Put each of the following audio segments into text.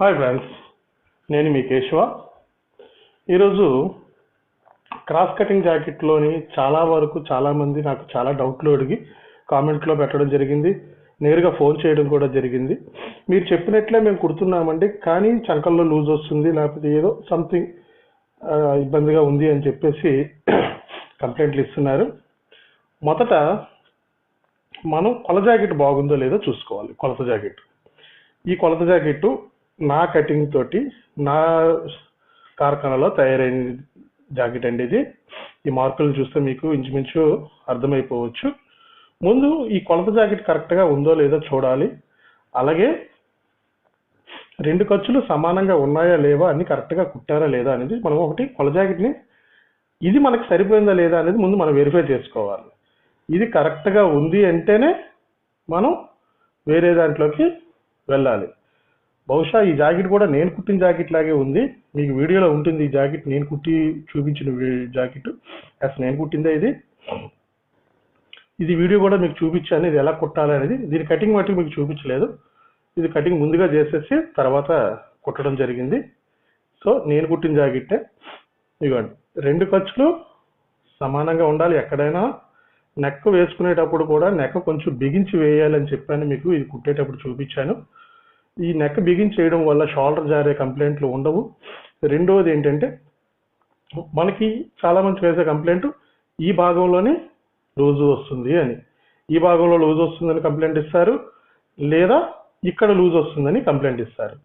Hi friends, నేను మీ కేశవ. ఈరోజు cross cutting జాకెట్లోని చాలామంది నాకు చాలా డౌట్లు అడిగి కామెంట్లో పెట్టడం జరిగింది, నేరుగా ఫోన్ చేయడం కూడా జరిగింది. మీరు చెప్పినట్లే మేము కుడుతున్నామండి, కానీ చంకల్లో లూజ్ వస్తుంది, లేకపోతే ఏదో సంథింగ్ ఇబ్బందిగా ఉంది అని చెప్పేసి కంప్లైంట్లు ఇస్తున్నారు. మొదట మనం కొలత జాకెట్ బాగుందో లేదో చూసుకోవాలి. ఈ కొలత జాకెట్ నా కటింగ్ తోటి నా కార్ఖానాలో తయారైన జాకెట్ అండి ఇది. ఈ మార్కులను చూస్తే మీకు ఇంచుమించు అర్థమైపోవచ్చు. ముందు ఈ కొలత జాకెట్ కరెక్ట్గా ఉందో లేదో చూడాలి. అలాగే రెండు ఖర్చులు సమానంగా ఉన్నాయా లేవా అని కరెక్ట్గా కుట్టారా లేదా అనేది మనం ఒకటి కొలత జాకెట్ని ఇది మనకి సరిపోయిందా లేదా అనేది ముందు మనం వెరిఫై చేసుకోవాలి. ఇది కరెక్ట్గా ఉంది అంటేనే మనం వేరే దాంట్లోకి వెళ్ళాలి. బహుశా ఈ జాకెట్ కూడా నేను కుట్టిన జాకెట్ లాగే ఉంది. మీకు వీడియోలో ఉంటుంది ఈ జాకెట్, నేను కుట్టి చూపించిన జాకెట్. అసలు నేను కుట్టిందే ఇది వీడియో కూడా మీకు చూపించాను, ఇది ఎలా కుట్టాలి అనేది. దీని కటింగ్ మట్టుకు మీకు చూపించలేదు, ఇది కటింగ్ ముందుగా చేసేసి తర్వాత కుట్టడం జరిగింది. సో నేను కుట్టిన జాకెట్టే. ఇదిగోండి, రెండు ఖర్చులు సమానంగా ఉండాలి. ఎక్కడైనా నెక్ వేసుకునేటప్పుడు కూడా నెక్ కొంచెం బిగించి వేయాలని చెప్పాను మీకు, ఇది కుట్టేటప్పుడు చూపించాను. ఈ నెక్ బిగించి చేయడం వల్ల షోల్డర్ జారే కంప్లైంట్లు ఉండవు. రెండవది ఏంటంటే, మనకి చాలామంది వేసే కంప్లైంట్ ఈ భాగంలోనే లూజు వస్తుంది అని, ఈ భాగంలో లూజ్ వస్తుందని కంప్లైంట్ ఇస్తారు, లేదా ఇక్కడ లూజ్ వస్తుందని కంప్లైంట్ ఇస్తారు.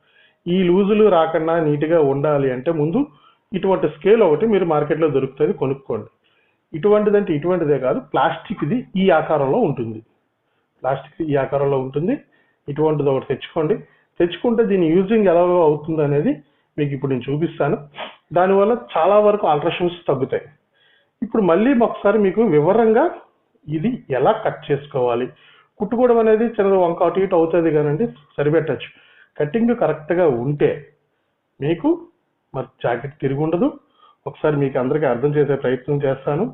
ఈ లూజులు రాకుండా నీట్గా ఉండాలి అంటే ముందు ఇటువంటి స్కేల్ ఒకటి మీరు మార్కెట్లో దొరుకుతుంది, కొనుక్కోండి. ఇటువంటిదంటే ఇటువంటిదే కాదు, ప్లాస్టిక్ది ఈ ఆకారంలో ఉంటుంది. ఇటువంటిది ఒకటి తెచ్చుకుంటే దీని యూజింగ్ ఎలా అవుతుంది అనేది మీకు ఇప్పుడు నేను చూపిస్తాను. దానివల్ల చాలా వరకు ఆల్టరేషన్స్ తగ్గుతాయి. ఇప్పుడు మళ్ళీ ఒకసారి మీకు వివరంగా ఇది ఎలా కట్ చేసుకోవాలి. కుట్టుకోవడం అనేది చిన్న వంక అటు ఇటు అవుతుంది కానండి, సరిపెట్టచ్చు. కటింగ్ కరెక్ట్గా ఉంటే మీకు మరి జాకెట్ తిరిగి ఉండదు. ఒకసారి మీకు అందరికీ అర్థం చేసే ప్రయత్నం చేస్తాను.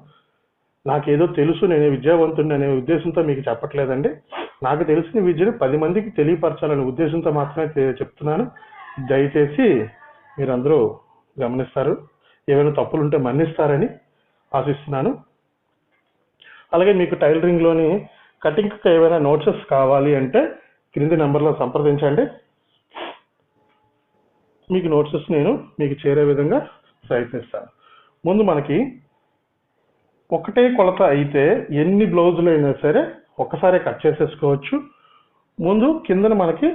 నాకేదో తెలుసు, నేనే విద్యావంతుడిని అనే ఉద్దేశంతో మీకు చెప్పట్లేదండి. నాకు తెలిసిన విద్యను 10 మందికి తెలియపరచాలనే ఉద్దేశంతో మాత్రమే చెప్తున్నాను. దయచేసి మీరందరూ గమనిస్తారు, ఏమైనా తప్పులు ఉంటే మన్నిస్తారని ఆశిస్తున్నాను. అలాగే మీకు టైలరింగ్లోని కటింగ్కి ఏమైనా నోట్సెస్ కావాలి అంటే క్రింది నెంబర్లో సంప్రదించండి. మీకు నోట్సెస్ నేను మీకు చేరే విధంగా ప్రయత్నిస్తాను. ముందు మనకి ఒకటే కొలత అయితే ఎన్ని బ్లౌజులు అయినా సరే ఒక్కసారి కట్ చేసేసుకోవచ్చు. ముందు కిందన మనకి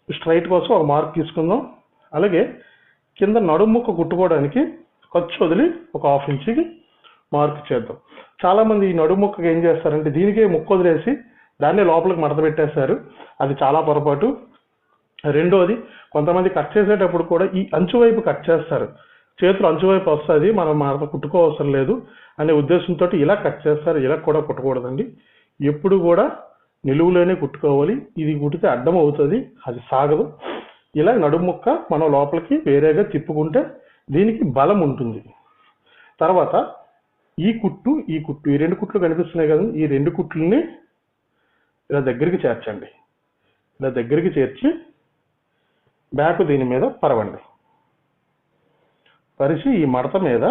స్ట్రైట్ కోసం ఒక మార్క్ తీసుకుందాం. అలాగే కింద నడుము ముక్క కుట్టుకోవడానికి ఖర్చు వదిలి ఒక 1/2 ఇంచుకి మార్క్ చేద్దాం. చాలామంది ఈ నడుము ముక్కకి ఏం చేస్తారంటే దీనికే ముక్క వదిలేసి దాన్నే లోపలికి మడత పెట్టేస్తారు. అది చాలా పొరపాటు. రెండోది, కొంతమంది కట్ చేసేటప్పుడు కూడా ఈ అంచు వైపు కట్ చేస్తారు. చేతులు అంచువైపు వస్తుంది, మనం మడత కుట్టుకోవసరం లేదు అనే ఉద్దేశంతో ఇలా కట్ చేస్తారు. ఇలా కూడా కుట్టకూడదండి. ఎప్పుడు కూడా నిలువులోనే కుట్టుకోవాలి. ఇది కుట్టితే అడ్డం అవుతుంది, అది సాగదు. ఇలా నడుము ముక్క మనం లోపలికి వేరేగా తిప్పుకుంటే దీనికి బలం ఉంటుంది. తర్వాత ఈ కుట్టు ఈ 2 కుట్లు కనిపిస్తున్నాయి కదా, ఈ 2 కుట్లని ఇలా దగ్గరికి చేర్చండి. ఇలా దగ్గరికి చేర్చి బ్యాక్ దీని మీద పరిచి ఈ మడత మీద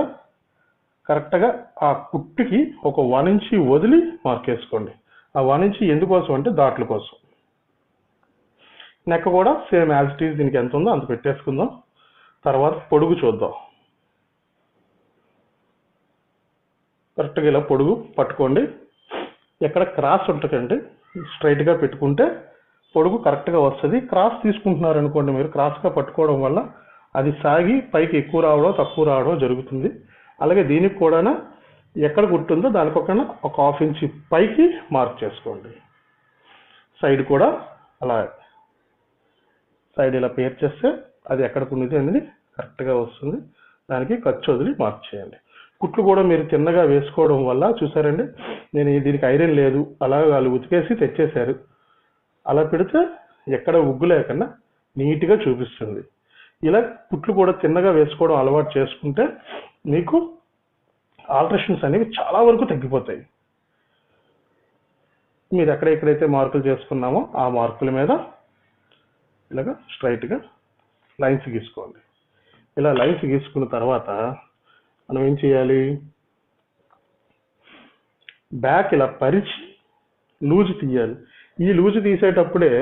కరెక్ట్గా ఆ కుట్టుకి ఒక 1 ఇంచ్ వదిలి మార్క్ వేసుకోండి. ఆ 1 ఇంచ్ ఎందుకోసం అంటే దాట్ల కోసం. నెక్ కూడా సేమ్ యాజ్ ఇట్ ఈజ్ దీనికి ఎంత ఉందో అంత పెట్టేసుకుందాం. తర్వాత పొడుగు చూద్దాం. కరెక్ట్గా ఇలా పొడుగు పట్టుకోండి. ఎక్కడ క్రాస్ ఉంటుందంటే స్ట్రైట్గా పెట్టుకుంటే పొడుగు కరెక్ట్గా వస్తుంది. క్రాస్ తీసుకుంటున్నారు అనుకోండి, మీరు క్రాస్గా పట్టుకోవడం వల్ల అది సాగి పైకి ఎక్కువ రావడం తక్కువ రావడం జరుగుతుంది. అలాగే దీనికి కూడా ఎక్కడ కుట్టుందో దానిపక్కన ఒక 1/2 ఇంచ్ పైకి మార్క్ చేసుకోండి. సైడ్ కూడా అలా సైడ్ ఇలా పేర్ చేస్తే అది ఎక్కడ ఉన్నది అనేది కరెక్ట్గా వస్తుంది. దానికి ఖర్చు వదిలి మార్క్ చేయండి. కుట్లు కూడా మీరు తిన్నగా వేసుకోవడం వల్ల చూసారండి, నేను దీనికి ఐరన్ లేదు, అలా వాళ్ళు ఉతికేసి తెచ్చేశారు. అలా పెడితే ఎక్కడ ఉగ్గు లేకుండా నీట్గా చూపిస్తుంది. ఇలా కుట్లు కూడా తిన్నగా వేసుకోవడం అలవాటు చేసుకుంటే మీకు ఆల్టరేషన్స్ అనేవి చాలా వరకు తగ్గిపోతాయి. మీరు ఎక్కడెక్కడైతే మార్కులు చేసుకున్నామో ఆ మార్కుల మీద ఇలాగ స్ట్రైట్గా లైన్స్ గీసుకోండి. ఇలా లైన్స్ గీసుకున్న తర్వాత మనం ఏం చేయాలి, బ్యాక్ ఇలా పరిచి లూజ్ తీయాలి. ఈ లూజ్ తీసేటప్పుడే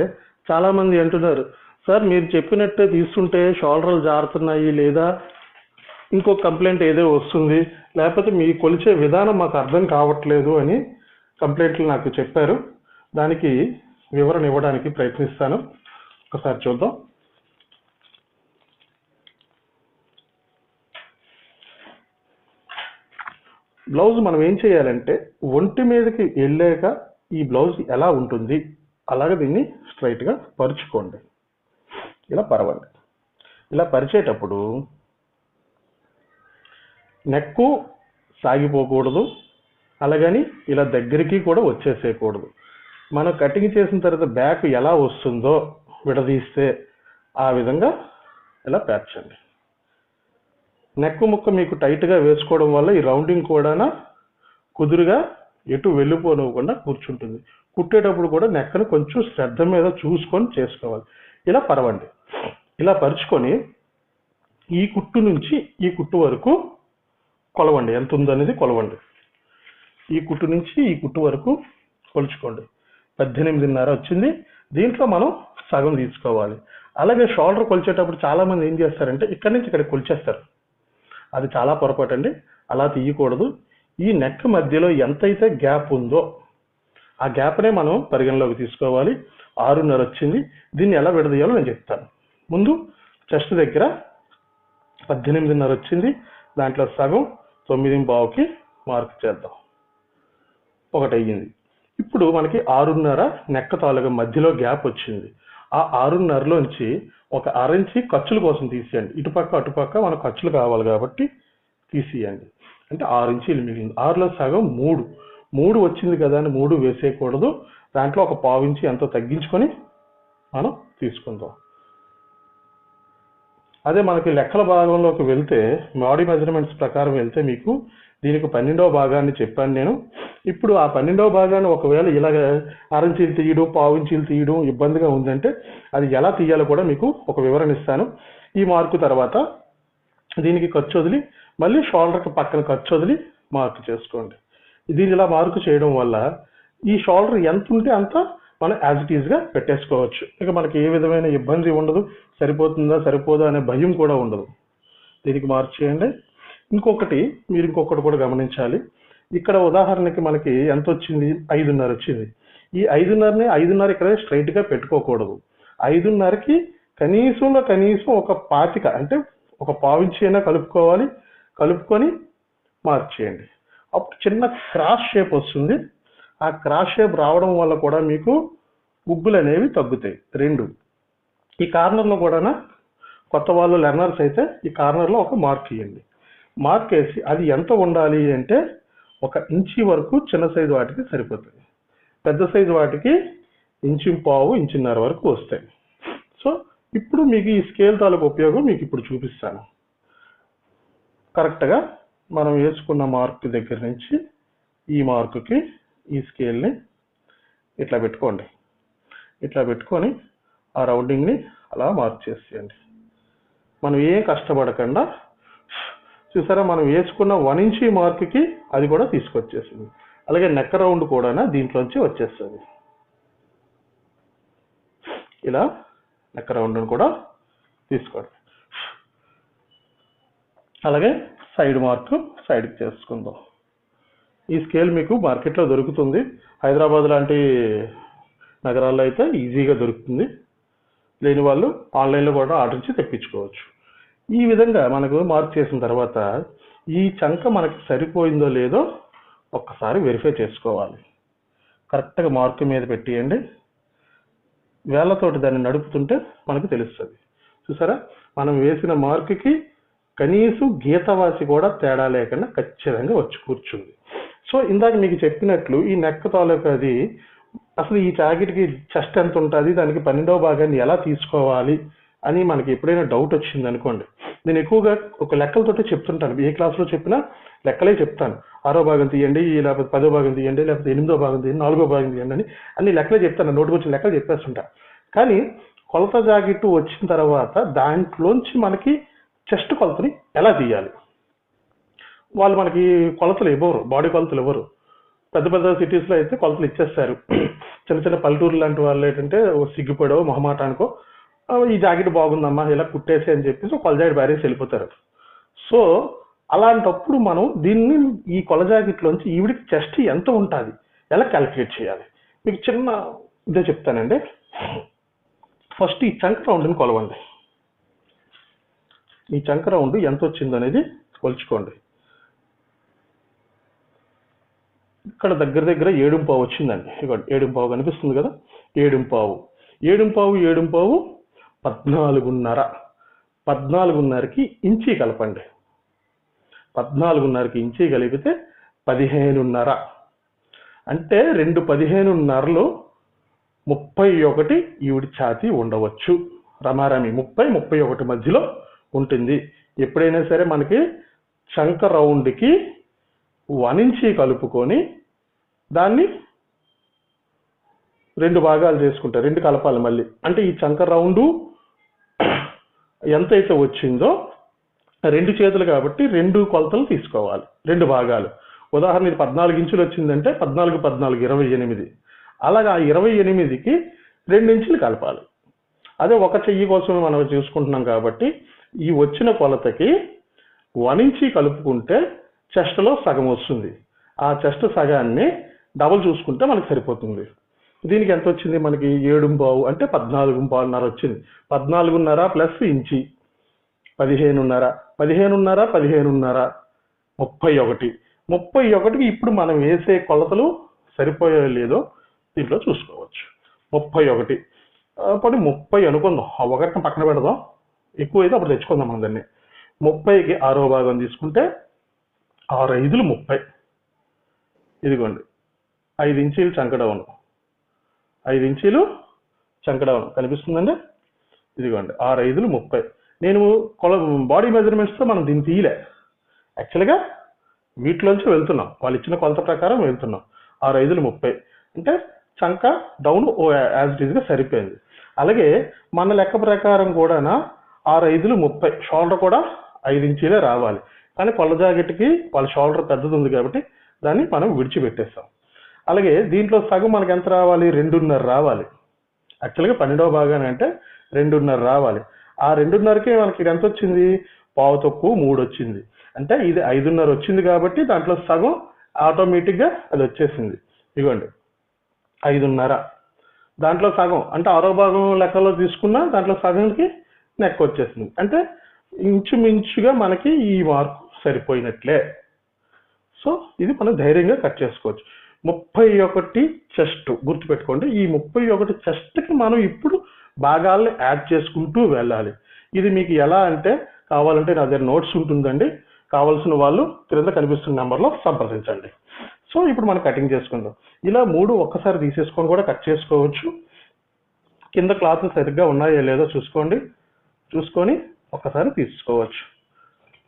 చాలామంది అంటున్నారు, సార్ మీరు చెప్పినట్టే తీసుకుంటే షోల్డర్లు జారుతున్నాయి, లేదా ఇంకో కంప్లైంట్ ఏదో వస్తుంది, లేకపోతే మీ కొలిచే విధానం మాకు అర్థం కావట్లేదు అని కంప్లైంట్లు నాకు చెప్పారు. దానికి వివరణ ఇవ్వడానికి ప్రయత్నిస్తాను. ఒకసారి చూద్దాం. బ్లౌజ్ మనం ఏం చేయాలంటే ఒంటి మీదకి వెళ్ళాక ఈ బ్లౌజ్ ఎలా ఉంటుంది అలాగే దీన్ని స్ట్రైట్గా పరుచుకోండి. ఇలా పరవండి. ఇలా పరిచేటప్పుడు నెక్కు సాగిపోకూడదు, అలాగని ఇలా దగ్గరికి కూడా వచ్చేసేయకూడదు. మనం కటింగ్ చేసిన తర్వాత బ్యాక్ ఎలా వస్తుందో విడదీస్తే ఆ విధంగా ఇలా పేర్చండి. నెక్కు ముక్క మీకు టైట్గా వేసుకోవడం వల్ల ఈ రౌండింగ్ కూడా కుదురుగా ఎటు వెళ్ళిపోనివ్వకుండా కూర్చుంటుంది. కుట్టేటప్పుడు కూడా నెక్కను కొంచెం శ్రద్ధ మీద చూసుకొని చేసుకోవాలి. ఇలా పరవండి. ఇలా పరుచుకొని ఈ కుట్టు నుంచి ఈ కుట్టు వరకు కొలవండి. ఎంత ఉందనేది కొలవండి. ఈ కుట్టు నుంచి ఈ కుట్టు వరకు కొలుచుకోండి. 18.5 వచ్చింది. దీంట్లో మనం సగం తీసుకోవాలి. అలాగే షోల్డర్ కొలిచేటప్పుడు చాలామంది ఏం చేస్తారంటే ఇక్కడి నుంచి ఇక్కడ కొలిచేస్తారు. అది చాలా పొరపాటు అండి. అలా తీయకూడదు. ఈ నెక్ మధ్యలో ఎంతైతే గ్యాప్ ఉందో ఆ గ్యాప్నే మనం పరిగణలోకి తీసుకోవాలి. 6.5 వచ్చింది. దీన్ని ఎలా విడదీయాలో నేను చెప్తాను. ముందు చెస్ట్ దగ్గర 18.5 వచ్చింది. దాంట్లో సగం 9.5కి మార్క్ చేద్దాం. 1 అయ్యింది. ఇప్పుడు మనకి 6.5 నెక్క తాలూగా మధ్యలో గ్యాప్ వచ్చింది. ఆ 6.5లోంచి ఒక 1/2 ఇంచి ఖర్చుల కోసం తీసేయండి. ఇటుపక్క అటుపక్క మనకు ఖర్చులు కావాలి కాబట్టి తీసేయండి. అంటే 6 ఇంచీలు మిగిలింది. 6లో సగం 3 వచ్చింది కదా అని 3 వేసేయకూడదు. దాంట్లో ఒక 1/4 ఇంచి ఎంతో తగ్గించుకొని మనం తీసుకుందాం. అదే మనకి లెక్కల భాగంలోకి వెళ్తే బాడీ మెజర్మెంట్స్ ప్రకారం వెళ్తే మీకు దీనికి 12వ భాగాన్ని చెప్పాను నేను. ఇప్పుడు ఆ 12వ భాగాన్ని ఒకవేళ ఇలాగ 1/2 ఇంచీలు తీయడం 1/4 ఇంచీలు తీయడం ఇబ్బందిగా ఉందంటే అది ఎలా తీయాలో కూడా మీకు ఒక వివరణ ఇస్తాను. ఈ మార్కు తర్వాత దీనికి ఖర్చు వదిలి మళ్ళీ షోల్డర్కి పక్కన ఖర్చు వదిలి మార్కు చేసుకోండి. దీన్ని ఇలా మార్కు చేయడం వల్ల ఈ షోల్డర్ ఎంత ఉంటే అంత మనం యాజ్ ఇట్ ఈజ్గా పెట్టేసుకోవచ్చు. ఇక మనకి ఏ విధమైన ఇబ్బంది ఉండదు. సరిపోతుందా సరిపోదా అనే భయం కూడా ఉండదు. దీనికి మార్క్ చేయండి. మీరు ఇంకొకటి కూడా గమనించాలి. ఇక్కడ ఉదాహరణకి మనకి ఎంత వచ్చింది, 5.5 వచ్చింది. ఈ 5.5ని 5.5 ఇక్కడ స్ట్రైట్గా పెట్టుకోకూడదు. 5.5కి కనీసం ఒక 25 అంటే ఒక 1/4 ఇంచి అయినా కలుపుకొని మార్క్ చేయండి. అప్పుడు చిన్న క్రాస్ షేప్ వస్తుంది. ఆ క్రాస్ షేప్ రావడం వల్ల కూడా మీకు ఉగ్గులు అనేవి తగ్గుతాయి. 2 ఈ కార్నర్లో కూడా కొత్త వాళ్ళు లెర్నర్స్ అయితే ఈ కార్నర్లో ఒక మార్క్ ఇవ్వండి. మార్క్ వేసి అది ఎంత ఉండాలి అంటే 1 ఇంచి వరకు చిన్న సైజు వాటికి సరిపోతుంది. పెద్ద సైజు వాటికి 1.5 ఇంచున్నర వరకు వస్తాయి. సో ఇప్పుడు మీకు ఈ స్కేల్ తాలూకు ఉపయోగం మీకు ఇప్పుడు చూపిస్తాను. కరెక్ట్గా మనం వేసుకున్న మార్క్ దగ్గర నుంచి ఈ మార్కుకి ఈ స్కేల్ని ఇట్లా పెట్టుకోండి. ఇట్లా పెట్టుకొని ఆ రౌండింగ్ని అలా మార్క్ చేసేయండి. మనం ఏం కష్టపడకుండా చూసారా, మనం వేసుకున్న 1 ఇంచీ మార్క్కి అది కూడా తీసుకొచ్చేసింది. అలాగే నెక్ రౌండ్ కూడా దీంట్లోంచి వచ్చేస్తుంది. ఇలా నెక్ రౌండ్ని కూడా తీసుకోండి. అలాగే సైడ్ మార్క్ సైడ్కి చేసుకుందాం. ఈ స్కేల్ మీకు మార్కెట్లో దొరుకుతుంది. హైదరాబాద్ లాంటి నగరాల్లో అయితే ఈజీగా దొరుకుతుంది. లేని వాళ్ళు ఆన్లైన్లో కూడా ఆర్డర్ ఇచ్చి తెప్పించుకోవచ్చు. ఈ విధంగా మనకు మార్క్ చేసిన తర్వాత ఈ చంక మనకి సరిపోయిందో లేదో ఒక్కసారి వెరిఫై చేసుకోవాలి. కరెక్ట్గా మార్క్ మీద పెట్టేయండి. వేళ్ళతోటి దాన్ని నడుపుతుంటే మనకు తెలుస్తుంది. చూసారా, మనం వేసిన మార్కుకి కనీసం గీతవాసి కూడా తేడా లేకుండా ఖచ్చితంగా వచ్చి కూర్చుంది. సో ఇందాక మీకు చెప్పినట్లు ఈ నెక్ తాలూకు అది అసలు ఈ జాకెట్కి చెస్ట్ ఎంత ఉంటుంది, దానికి 12వ భాగాన్ని ఎలా తీసుకోవాలి అని మనకి ఎప్పుడైనా డౌట్ వచ్చింది అనుకోండి, నేను ఎక్కువగా ఒక లెక్కలతోటే చెప్తుంటాను. ఏ క్లాస్లో చెప్పినా లెక్కలే చెప్తాను. 6వ భాగం తీయండి, లేకపోతే 10వ భాగం తీయండి, లేకపోతే 8వ భాగం తీయండి, 4వ భాగం తీయండి అని అన్ని లెక్కలే చెప్తాను. నోటుకు వచ్చిన లెక్కలు చెప్పేస్తుంటా. కానీ కొలత జాకెట్ వచ్చిన తర్వాత దాంట్లోంచి మనకి చెస్ట్ కొలతని ఎలా తీయాలి? వాళ్ళు మనకి కొలతలు ఇవ్వరు, బాడీ కొలతలు ఇవ్వరు. పెద్ద పెద్ద సిటీస్లో అయితే కొలతలు ఇచ్చేస్తారు. చిన్న చిన్న పల్లెటూరు లాంటి వాళ్ళు ఏంటంటే సిగ్గుపడో మొహమాటానికో ఈ జాకెట్ బాగుందమ్మా ఇలా కుట్టేసి అని చెప్పేసి కొల జాకెట్ బారేసి వెళ్ళిపోతారు. సో అలాంటప్పుడు మనం దీన్ని ఈ కొల జాకెట్లోంచి ఈవిడికి చెస్ట్ ఎంత ఉంటుంది ఎలా క్యాలిక్యులేట్ చేయాలి? మీకు చిన్న ఇదే చెప్తానండి. ఫస్ట్ ఈ చంక రౌండ్ని కొలవండి. ఈ చంక రౌండ్ ఎంత వచ్చిందో అనేది కొలుచుకోండి. ఇక్కడ దగ్గర దగ్గర 7.5 వచ్చిందండి. ఇక 7.5 కనిపిస్తుంది కదా, 7.5 14.5. 14.5కి ఇంచీ కలపండి. 14.5కి ఇంచీ కలిపితే 15.5. అంటే 2 15.5లో 31 ఈవిడి ఛాతీ ఉండవచ్చు. రమారమి 30-31 మధ్యలో ఉంటుంది. ఎప్పుడైనా సరే మనకి చంక రౌండ్కి 1 ఇంచీ కలుపుకొని దాన్ని 2 భాగాలు చేసుకుంటారు. 2 కలపాలి మళ్ళీ. అంటే ఈ చంక రౌండ్ ఎంతైతే వచ్చిందో 2 చేతులు కాబట్టి 2 కొలతలు తీసుకోవాలి, 2 భాగాలు. ఉదాహరణ ఇది 14 ఇంచులు వచ్చిందంటే 14 28. అలాగా 28కి 2 ఇంచులు కలపాలి. అదే ఒక చెయ్యి కోసం మనం చూసుకుంటున్నాం కాబట్టి ఈ వచ్చిన కొలతకి 1 ఇంచీ కలుపుకుంటే చెస్ట్లో సగం వస్తుంది. ఆ చెస్ట్ సగాన్ని డబుల్ చూసుకుంటే మనకు సరిపోతుంది. దీనికి ఎంత వచ్చింది మనకి? 7.5 అంటే 14.5 వచ్చింది. 14.5 ప్లస్ ఇంచి 15.5. 31 31కి ఇప్పుడు మనం వేసే కొలతలు సరిపోయో లేదో దీంట్లో చూసుకోవచ్చు. 31 పోనీ 30 అనుకుందాం. ఆ ఒకటిని పక్కన పెడదాం, ఎక్కువ అయితే అప్పుడు తెచ్చుకుందాం మనం దాన్ని. 30కి 6వ భాగం తీసుకుంటే 6 5 30. ఇదిగోండి 5 ఇంచీలు చంకడౌన్, 5 ఇంచీలు చంకడౌన్ కనిపిస్తుందండి. ఇదిగోండి 6 5 30. నేను బాడీ మెజర్మెంట్స్తో మనం దీన్ని తీయలే, యాక్చువల్గా వీటిలోంచి వెళ్తున్నాం, వాళ్ళు ఇచ్చిన కొలత ప్రకారం వెళ్తున్నాం. 6 5 30 అంటే చంక డౌన్ యాజ్ ఇట్ ఈజ్గా సరిపోయింది. అలాగే మన లెక్క ప్రకారం కూడా 6 5 30 షోల్డర్ కూడా 5 ఇంచీలే రావాలి. కానీ కొల్ల జాకెట్కి వాళ్ళ షోల్డర్ పెద్దది ఉంది కాబట్టి దాన్ని మనం విడిచిపెట్టేస్తాం. అలాగే దీంట్లో సగం మనకి ఎంత రావాలి? 2.5 రావాలి. యాక్చువల్గా 12వ భాగాన్ని అంటే 2.5 రావాలి. ఆ 2.5కి మనకి ఎంత వచ్చింది? 3 వచ్చింది. అంటే ఇది 5.5 వచ్చింది కాబట్టి దాంట్లో సగం ఆటోమేటిక్గా అది వచ్చేసింది. ఇదిగోండి 5.5. దాంట్లో సగం అంటే 6వ భాగం లెక్కలో తీసుకున్నా దాంట్లో సగంకి నెక్ వచ్చేసింది. అంటే ఇంచుమించుగా మనకి ఈ మార్కు సరిపోయినట్లే. సో ఇది మనం ధైర్యంగా కట్ చేసుకోవచ్చు. 31 చెస్ట్ గుర్తుపెట్టుకోండి. ఈ 31 చెస్ట్కి మనం ఇప్పుడు భాగాల్ని యాడ్ చేసుకుంటూ వెళ్ళాలి. ఇది మీకు ఎలా అంటే కావాలంటే నా దగ్గర నోట్స్ ఉంటుందండి, కావాల్సిన వాళ్ళు క్రింద కనిపిస్తున్న నెంబర్లో సంప్రదించండి. సో ఇప్పుడు మనం కటింగ్ చేసుకుందాం. ఇలా 3 ఒక్కసారి తీసేసుకొని కూడా కట్ చేసుకోవచ్చు. కింద క్లాత్లు సరిగ్గా ఉన్నాయో లేదో చూసుకొని ఒక్కసారి తీసుకోవచ్చు.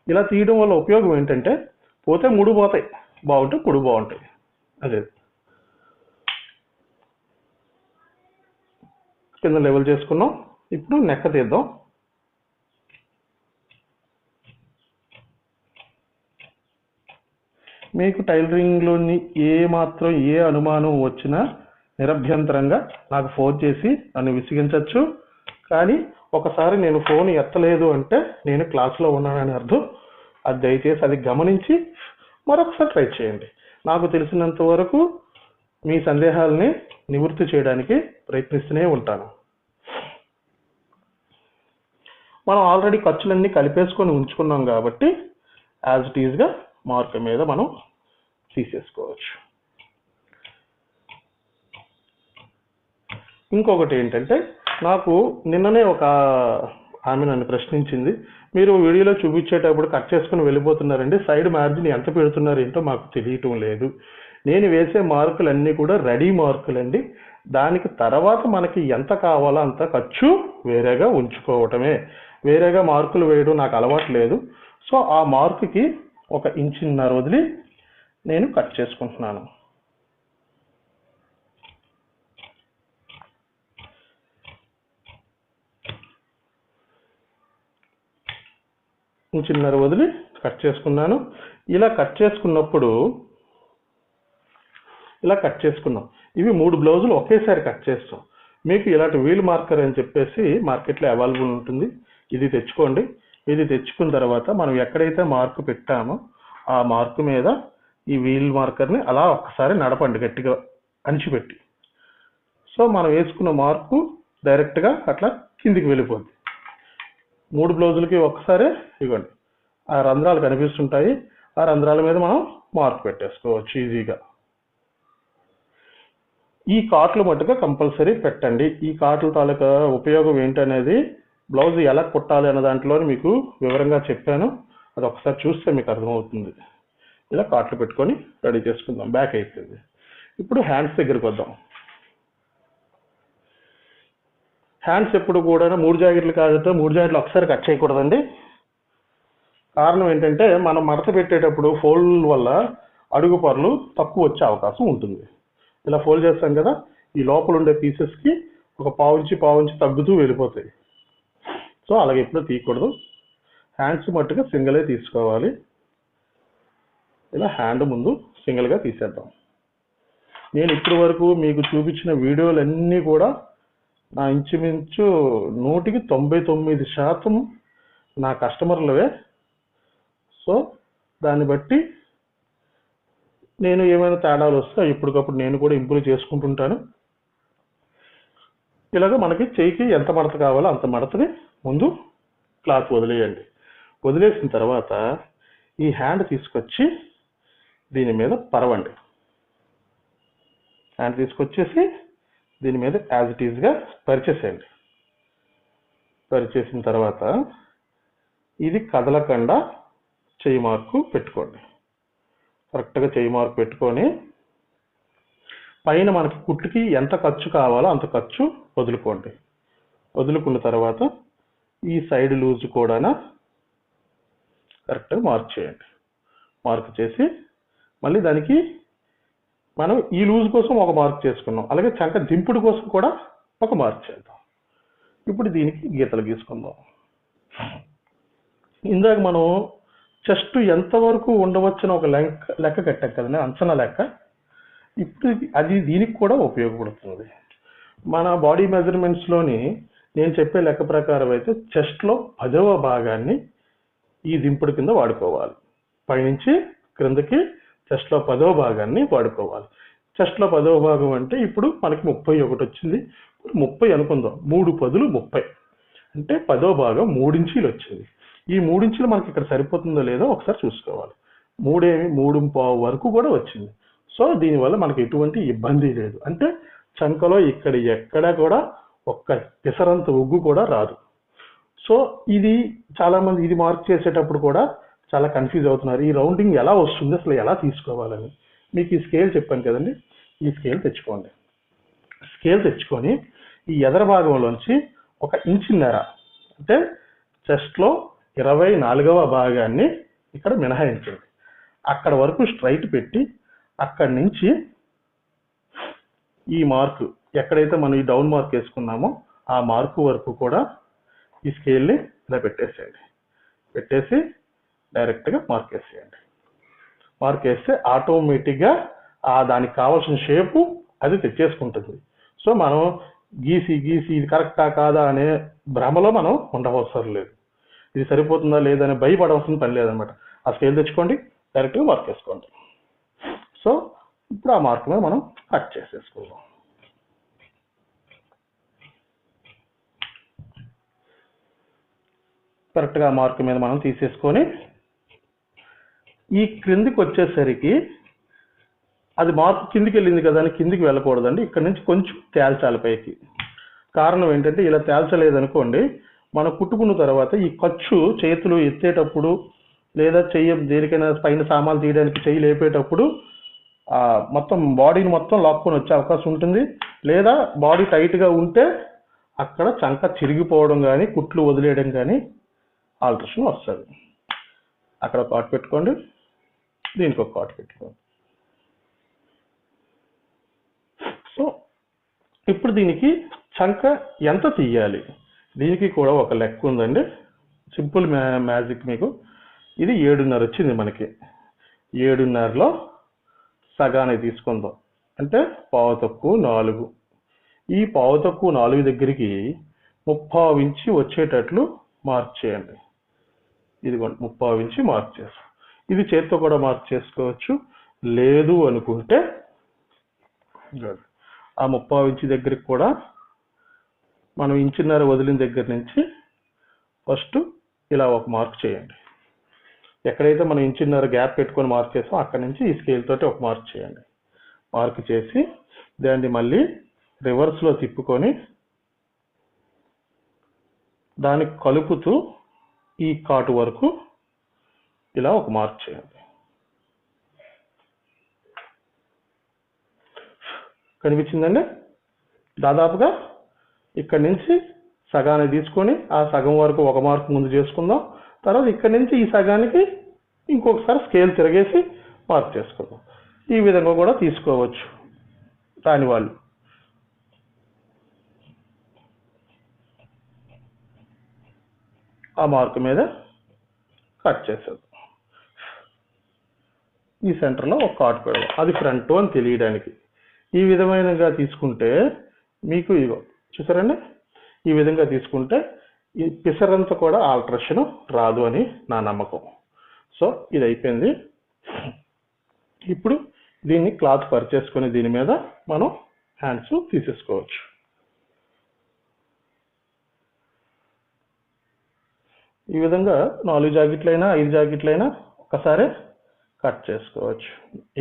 ఇలా తీయడం వల్ల ఉపయోగం ఏంటంటే పోతే 3 పోతాయి, బాగుంటాయి 3 బాగుంటాయి. అదే కింద లెవెల్ చేసుకున్నాం. ఇప్పుడు నెక్క తీద్దాం. మీకు టైలరింగ్లోని ఏ అనుమానం వచ్చినా నిరభ్యంతరంగా నాకు ఫోన్ చేసి నన్ను విసిగించవచ్చు. కానీ ఒకసారి నేను ఫోన్ ఎత్తలేదు అంటే నేను క్లాస్లో ఉన్నానని అర్థం. అది దయచేసి అది గమనించి మరొకసారి ట్రై చేయండి. నాకు తెలిసినంత వరకు మీ సందేహాలని నివృత్తి చేయడానికి ప్రయత్నిస్తూనే ఉంటాను. మనం ఆల్రెడీ ఖర్చులన్నీ కలిపేసుకొని ఉంచుకున్నాం కాబట్టి యాజ్ ఇట్ ఈజ్గా మార్క్ మీద మనం తీసేసుకోవచ్చు. ఇంకొకటి ఏంటంటే నాకు నిన్ననే ఒక ఆమె నన్ను ప్రశ్నించింది, మీరు వీడియోలో చూపించేటప్పుడు కట్ చేసుకుని వెళ్ళిపోతున్నారండి, సైడ్ మార్జిన్ ఎంత పెడుతున్నారు ఏంటో మాకు తెలియటం లేదు. నేను వేసే మార్కులన్నీ కూడా రెడీ మార్కులండి. దానికి తర్వాత మనకి ఎంత కావాలో అంత ఖర్చు వేరేగా ఉంచుకోవటమే. వేరేగా మార్కులు వేయడం నాకు అలవాటు లేదు. సో ఆ మార్కుకి 1.5 ఇంచ్ వదిలి నేను కట్ చేసుకుంటున్నాను. ఇంచున్నర వదిలి కట్ చేసుకున్నాను. ఇలా కట్ చేసుకున్నాం. ఇవి 3 బ్లౌజులు ఒకేసారి కట్ చేస్తాం. మీకు ఇలాంటి వీల్ మార్కర్ అని చెప్పేసి మార్కెట్లో అవైలబుల్ ఉంటుంది. ఇది తెచ్చుకోండి. ఇది తెచ్చుకున్న తర్వాత మనం ఎక్కడైతే మార్కు పెట్టామో ఆ మార్కు మీద ఈ వీల్ మార్కర్ని అలా ఒక్కసారి నడపండి గట్టిగా అంచిపెట్టి. సో మనం వేసుకున్న మార్కు డైరెక్ట్గా అట్లా కిందికి వెళ్ళిపోద్ది. 3 బ్లౌజులకి ఒక్కసారి ఇవ్వండి, ఆ రంధ్రాలు కనిపిస్తుంటాయి. ఆ రంధ్రాల మీద మనం మార్క్ పెట్టేసుకోవచ్చు ఈజీగా. ఈ కాట్లు మట్టుగా కంపల్సరీ పెట్టండి. ఈ కాట్ల తాలూకా ఉపయోగం ఏంటనేది బ్లౌజ్ ఎలా కుట్టాలి అన్న దాంట్లో మీకు వివరంగా చెప్పాను. అది ఒకసారి చూస్తే మీకు అర్థమవుతుంది. ఇలా కాట్లు పెట్టుకొని రెడీ చేసుకుందాం. బ్యాక్ అయిపోయింది. ఇప్పుడు హ్యాండ్స్ దగ్గరికి వద్దాం. హ్యాండ్స్ ఎప్పుడు కూడా 3 జాకెట్లు కాదంటే 3 జాకెట్లు ఒకసారి కట్ చేయకూడదండి. కారణం ఏంటంటే మనం మడత పెట్టేటప్పుడు ఫోల్డ్ వల్ల అడుగు పొరలు తక్కువ వచ్చే అవకాశం ఉంటుంది. ఇలా ఫోల్డ్ చేస్తాం కదా, ఈ లోపల ఉండే పీసెస్కి ఒక పావుంచి తగ్గుతూ వెళ్ళిపోతాయి. సో అలాగే ఎప్పుడూ తీయకూడదు. హ్యాండ్స్ మట్టుగా సింగిలే తీసుకోవాలి. ఇలా హ్యాండ్ ముందు సింగిల్గా తీసేద్దాం. నేను ఇప్పటి వరకు మీకు చూపించిన వీడియోలన్నీ కూడా నా ఇంచుమించు 100కి 99% నా కస్టమర్లవే. సో దాన్ని బట్టి నేను ఏమైనా తేడాలు వస్తే ఇప్పటికప్పుడు నేను కూడా ఇంప్రూవ్ చేసుకుంటుంటాను. ఇలాగ మనకి చేయికి ఎంత మడత కావాలో అంత మడతని ముందు క్లాత్ వదిలేయండి. వదిలేసిన తర్వాత ఈ హ్యాండ్ తీసుకొచ్చి దీని మీద పరవండి. హ్యాండ్ తీసుకొచ్చేసి దీని మీద యాజ్ ఇట్ ఈజ్గా పరిచేసేయండి. పరిచేసిన తర్వాత ఇది కదలకుండా చెయ్యి మార్కు పెట్టుకోండి. కరెక్ట్గా చెయ్యి మార్కు పెట్టుకొని పైన మనకి కుట్టుకి ఎంత ఖర్చు కావాలో అంత ఖర్చు వదులుకోండి. వదులుకున్న తర్వాత ఈ సైడ్ లూజ్ కూడా కరెక్ట్గా మార్క్ చేయండి. మార్క్ చేసి మళ్ళీ దానికి మనం ఈ లూజ్ కోసం ఒక మార్క్ చేసుకున్నాం, అలాగే చంక దింపుడు కోసం కూడా ఒక మార్క్ చేద్దాం. ఇప్పుడు దీనికి గీతలు గీసుకుందాం. ఇందాక మనం చెస్ట్ ఎంతవరకు ఉండవచ్చని ఒక లెక్క కట్టాం కదండి, అంచనా లెక్క. ఇప్పుడు అది దీనికి కూడా ఉపయోగపడుతుంది. మన బాడీ మెజర్మెంట్స్లోని నేను చెప్పే లెక్క ప్రకారం అయితే చెస్ట్లో 10వ భాగాన్ని ఈ దింపుడు కింద వాడుకోవాలి. పైనుంచి క్రిందకి చెస్ట్లో 10వ భాగాన్ని వాడుకోవాలి. చెస్ట్లో 10వ భాగం అంటే ఇప్పుడు మనకి 31 వచ్చింది. 30 అనుకుందాం. 3 10లు 30 అంటే 10వ భాగం 3 ఇంచీలు వచ్చింది. ఈ 3 ఇంచులు మనకి ఇక్కడ సరిపోతుందో లేదో ఒకసారి చూసుకోవాలి. 3.5 వరకు కూడా వచ్చింది. సో దీనివల్ల మనకి ఎటువంటి ఇబ్బంది లేదు. అంటే చంకలో ఇక్కడ ఎక్కడ కూడా ఒక్క పిసరంత ఉగ్గు కూడా రాదు. సో ఇది చాలామంది ఇది మార్క్ చేసేటప్పుడు కూడా చాలా కన్ఫ్యూజ్ అవుతున్నారు. ఈ రౌండింగ్ ఎలా వస్తుంది, అసలు ఎలా తీసుకోవాలని. మీకు ఈ స్కేల్ చెప్పాను కదండి, ఈ స్కేల్ తెచ్చుకోండి. స్కేల్ తెచ్చుకొని ఈ ఎదర భాగంలోంచి 1.5 ఇంచు అంటే చెస్ట్లో 24వ భాగాన్ని ఇక్కడ మినహాయించండి. అక్కడ వరకు స్ట్రైట్ పెట్టి అక్కడి నుంచి ఈ మార్కు ఎక్కడైతే మనం ఈ డౌన్ మార్క్ వేసుకున్నామో ఆ మార్కు వరకు కూడా ఈ స్కేల్ని ఇలా పెట్టేసేయండి. పెట్టేసి డైరెక్ట్గా మార్క్ వేసేయండి. మార్క్ వేస్తే ఆటోమేటిక్గా దానికి కావాల్సిన షేపు అది తెచ్చేసుకుంటుంది. సో మనం గీసి ఇది కరెక్టా కాదా అనే భ్రమలో మనం ఉండవసరం లేదు. ఇది సరిపోతుందా లేదా అని భయపడవలసిన పని లేదనమాట. ఆ స్కేల్ తెచ్చుకోండి, డైరెక్ట్గా మార్క్ వేసుకోండి. సో ఇప్పుడు ఆ మార్క్ మీద మనం కట్ చేసేసుకుందాం. కరెక్ట్గా మార్క్ మీద మనం తీసేసుకొని ఈ క్రిందికి వచ్చేసరికి అది మార్క్ కిందికి వెళ్ళింది కదా అని కిందికి వెళ్ళకూడదండి. ఇక్కడ నుంచి కొంచెం తేల్చాలి పైకి. కారణం ఏంటంటే ఇలా తేల్చలేదనుకోండి, మనం కుట్టుకున్న తర్వాత ఈ ఖర్చు చేతులు ఎత్తేటప్పుడు లేదా దేనికైనా పైన సామాన్లు తీయడానికి చెయ్యి లేపేటప్పుడు మొత్తం బాడీని మొత్తం లాక్కొని వచ్చే అవకాశం ఉంటుంది. లేదా బాడీ టైట్గా ఉంటే అక్కడ చంక చిరిగిపోవడం కానీ కుట్లు వదిలేయడం కానీ ఆల్టరేషన్ వస్తుంది. అక్కడ ఒక కాట్ పెట్టుకోండి, దీనికి ఒక కాట్ పెట్టుకోండి. సో ఇప్పుడు దీనికి చంక ఎంత తీయాలి, దీనికి కూడా ఒక లెక్క ఉందండి. సింపుల్ మ్యాజిక్ మీకు. ఇది 7.5 వచ్చింది మనకి. 7.5లో సగానికి తీసుకుందాం, అంటే 4:15. ఈ 4:15 దగ్గరికి 3/4 ఇంచి వచ్చేటట్లు మార్క్ చేయండి. ఇదిగోండి 3/4 ఇంచి మార్క్ చేస్తాం. ఇది చేతితో కూడా మార్క్ చేసుకోవచ్చు. లేదు అనుకుంటే ఆ 3/4 ఇంచి దగ్గరికి కూడా మనం 1.5 వదిలిన దగ్గర నుంచి ఫస్ట్ ఇలా ఒక మార్క్ చేయండి. ఎక్కడైతే మనం 1.5 గ్యాప్ పెట్టుకొని మార్క్ చేస్తాం అక్కడి నుంచి ఈ స్కేల్ తోటి ఒక మార్క్ చేయండి. మార్క్ చేసి దాన్ని మళ్ళీ రివర్స్లో తిప్పుకొని దానికి కలుపుతూ ఈ కాటు వరకు ఇలా ఒక మార్క్ చేయండి. కనిపించిందండి? దాదాపుగా ఇక్కడి నుంచి సగాన్ని తీసుకొని ఆ సగం వరకు ఒక మార్క్ ముందు చేసుకుందాం. తర్వాత ఇక్కడి నుంచి ఈ సగానికి ఇంకొకసారి స్కేల్ తిరగేసి మార్క్ చేసుకుందాం. ఈ విధంగా కూడా తీసుకోవచ్చు దాని వాళ్ళు. ఆ మార్క్ మీద కట్ చేసేద్దాం. ఈ సెంటర్లో ఒక కాటు పెడదాం, అది ఫ్రంట్ అని తెలియడానికి. ఈ విధమైనగా తీసుకుంటే మీకు ఇగో చూసారండి, ఈ విధంగా తీసుకుంటే ఈ పిసరంతా కూడా ఆల్టరేషన్ రాదు అని నా నమ్మకం. సో ఇది అయిపోయింది. ఇప్పుడు దీన్ని క్లాత్ పరిచేసుకొని దీని మీద మనం హ్యాండ్స్ తీసేసుకోవచ్చు. ఈ విధంగా 4 జాకెట్లైనా 5 జాకెట్లైనా ఒకసారి కట్ చేసుకోవచ్చు,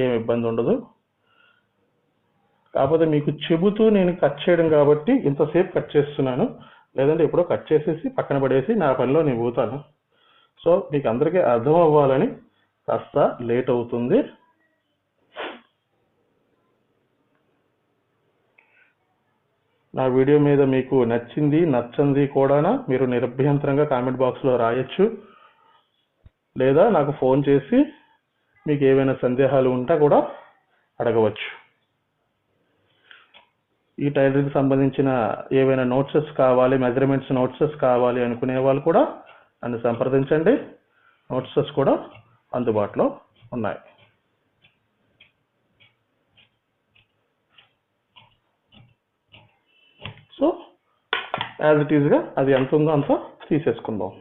ఏం ఇబ్బంది ఉండదు. కాకపోతే మీకు చెబుతూ నేను కట్ చేయడం కాబట్టి ఇంతసేపు కట్ చేస్తున్నాను, లేదంటే ఎప్పుడో కట్ చేసేసి పక్కన పడేసి నా పనిలో నేను పోతాను. సో మీకు అందరికీ అర్థం అవ్వాలని కాస్త లేట్ అవుతుంది. నా వీడియో మీద మీకు నచ్చింది నచ్చంది కూడా మీరు నిరభ్యంతరంగా కామెంట్ బాక్స్లో రాయొచ్చు, లేదా నాకు ఫోన్ చేసి మీకు ఏవైనా సందేహాలు ఉంటే కూడా అడగవచ్చు. ఈ టైలరింగ్కి సంబంధించిన ఏవైనా నోట్సెస్ కావాలి, మెజర్మెంట్స్ నోట్సెస్ కావాలి అనుకునే వాళ్ళు కూడా నన్ను సంప్రదించండి. నోట్సెస్ కూడా అందుబాటులో ఉన్నాయి. సో యాజ్ ఇట్ ఈజ్గా అది ఎంత ఉందో అంత తీసేసుకుందాం.